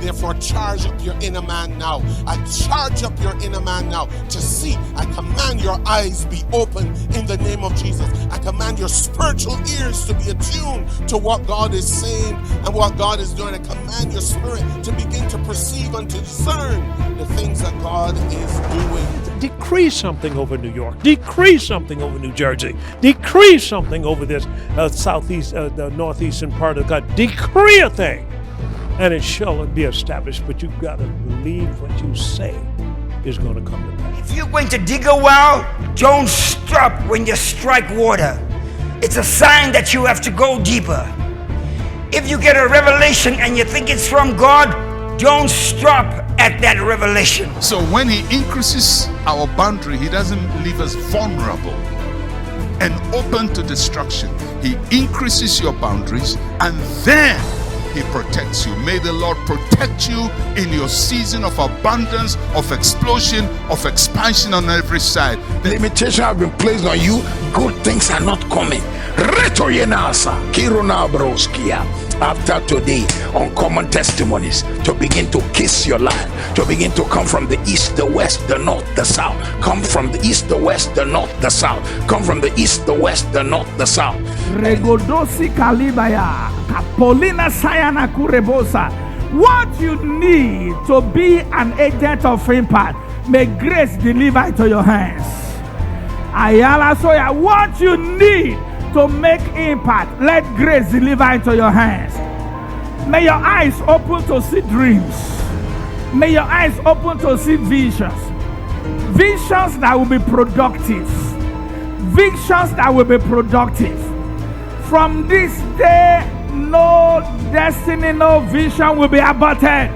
Therefore, charge up your inner man now. I charge up your inner man now to see. I command your eyes be open in the name of Jesus. I command your spiritual ears to be attuned to what God is saying and what God is doing. I command your spirit to begin to perceive and to discern the things that God is doing. Decree something over New York. Decree something over New Jersey. Decree something over this southeast, the northeastern part of God. Decree a thing, and it shall be established. But you've got to believe what you say is going to come to pass. If you're going to dig a well, don't stop when you strike water. It's a sign that you have to go deeper. If you get a revelation and you think it's from God, don't stop at that revelation. So when he increases our boundary, he doesn't leave us vulnerable and open to destruction. He increases your boundaries and then he protects you. May the Lord protect you in your season of abundance, of explosion, of expansion on every side. Limitations have been placed on you. Good things are not coming. After today, uncommon testimonies to begin to kiss your life, to begin to come from the east, the west, the north, the south. Come from the east, the west, the north, the south. Come from the east, the west, the north, the south. Regodosi kalibaya, kapolina sayana kurebosa. What you need to be an agent of impact, may grace deliver it to your hands. Ayala Soya, what you need to make impact, let grace deliver into your hands. May your eyes open to see dreams. May your eyes open to see visions. Visions that will be productive. Visions that will be productive. From this day, no destiny, no vision will be aborted.